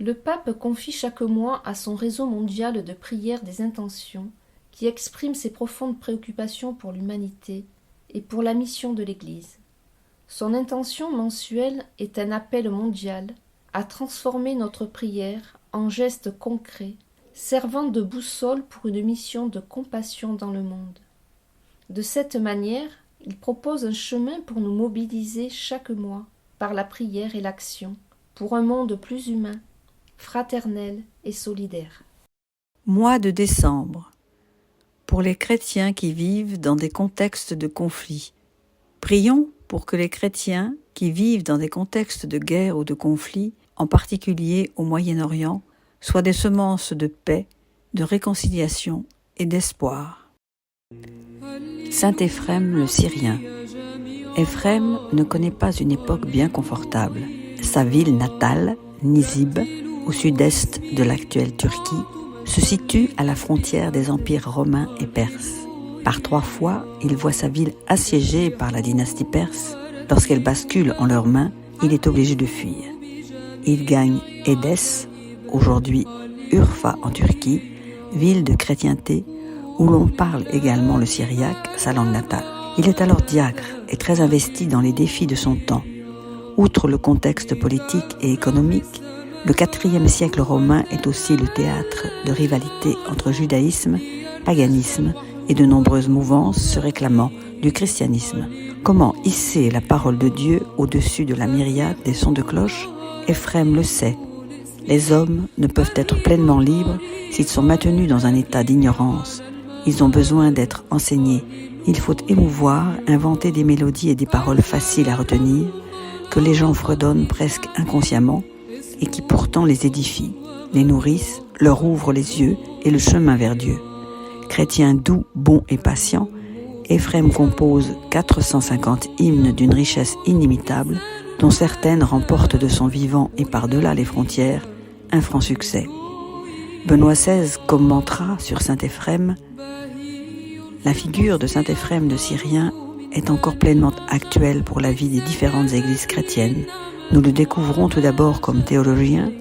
Le pape confie chaque mois à son réseau mondial de prière des intentions qui exprime ses profondes préoccupations pour l'humanité et pour la mission de l'Église. Son intention mensuelle est un appel mondial à transformer notre prière en gestes concrets, servant de boussole pour une mission de compassion dans le monde. De cette manière, il propose un chemin pour nous mobiliser chaque mois par la prière et l'action pour un monde plus humain, fraternel et solidaire. Mois de décembre. Pour les chrétiens qui vivent dans des contextes de conflit. Prions pour que les chrétiens qui vivent dans des contextes de guerre ou de conflit, en particulier au Moyen-Orient, soient des semences de paix, de réconciliation et d'espoir. Saint Éphrem le Syrien. Éphrem ne connaît pas une époque bien confortable. Sa ville natale, Nizib, au sud-est de l'actuelle Turquie, se situe à la frontière des empires romains et perses. Par 3 fois, il voit sa ville assiégée par la dynastie perse. Lorsqu'elle bascule en leurs mains, il est obligé de fuir. Il gagne Édesse, aujourd'hui Urfa en Turquie, ville de chrétienté où l'on parle également le syriaque, sa langue natale. Il est alors diacre et très investi dans les défis de son temps. Outre le contexte politique et économique, le IVe siècle romain est aussi le théâtre de rivalités entre judaïsme, paganisme et de nombreuses mouvances se réclamant du christianisme. Comment hisser la parole de Dieu au-dessus de la myriade des sons de cloche? Éphrem le sait. Les hommes ne peuvent être pleinement libres s'ils sont maintenus dans un état d'ignorance. Ils ont besoin d'être enseignés. Il faut émouvoir, inventer des mélodies et des paroles faciles à retenir, que les gens fredonnent presque inconsciemment et qui pourtant les édifient, les nourrissent, leur ouvrent les yeux et le chemin vers Dieu. Chrétien doux, bon et patient, Éphrem compose 450 hymnes d'une richesse inimitable, dont certaines remportent de son vivant et par-delà les frontières un franc succès. Benoît XVI commentera sur saint Éphrem: la figure de saint Éphrem de Syrien est encore pleinement actuelle pour la vie des différentes églises chrétiennes. Nous le découvrons tout d'abord comme théologien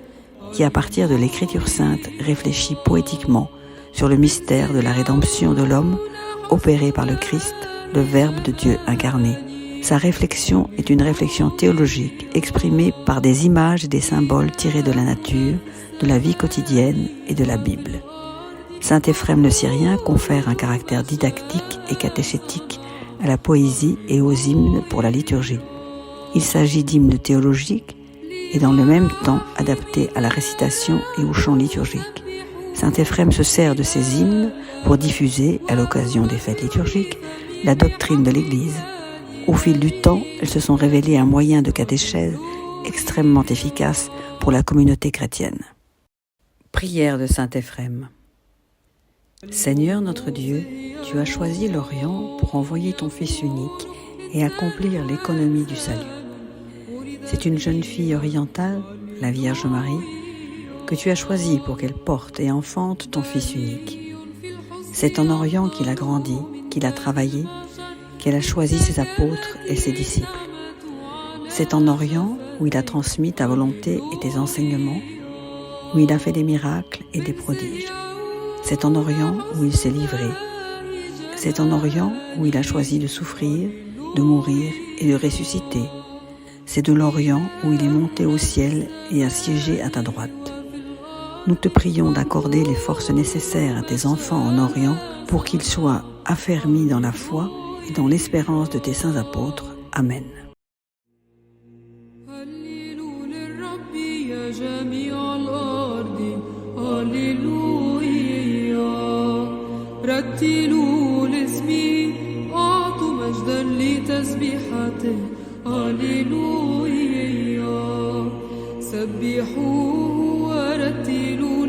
qui, à partir de l'écriture sainte, réfléchit poétiquement sur le mystère de la rédemption de l'homme opéré par le Christ, le Verbe de Dieu incarné. Sa réflexion est une réflexion théologique exprimée par des images et des symboles tirés de la nature, de la vie quotidienne et de la Bible. Saint Éphrem le Syrien confère un caractère didactique et catéchétique à la poésie et aux hymnes pour la liturgie. Il s'agit d'hymnes théologiques et dans le même temps adaptés à la récitation et au chant liturgique. Saint Éphrem se sert de ces hymnes pour diffuser, à l'occasion des fêtes liturgiques, la doctrine de l'Église. Au fil du temps, elles se sont révélées un moyen de catéchèse extrêmement efficace pour la communauté chrétienne. Prière de saint Éphrem. Seigneur notre Dieu, tu as choisi l'Orient pour envoyer ton Fils unique et accomplir l'économie du salut. C'est une jeune fille orientale, la Vierge Marie, que tu as choisie pour qu'elle porte et enfante ton Fils unique. C'est en Orient qu'il a grandi, qu'il a travaillé, qu'elle a choisi ses apôtres et ses disciples. C'est en Orient où il a transmis ta volonté et tes enseignements, où il a fait des miracles et des prodiges. C'est en Orient où il s'est livré. C'est en Orient où il a choisi de souffrir, de mourir et de ressusciter. C'est de l'Orient où il est monté au ciel et a siégé à ta droite. Nous te prions d'accorder les forces nécessaires à tes enfants en Orient pour qu'ils soient affermis dans la foi et dans l'espérance de tes saints apôtres. Amen. رتلوا لاسمي أعطوا مجدا لتسبيحته هاليلويا سبحوه ورتلوا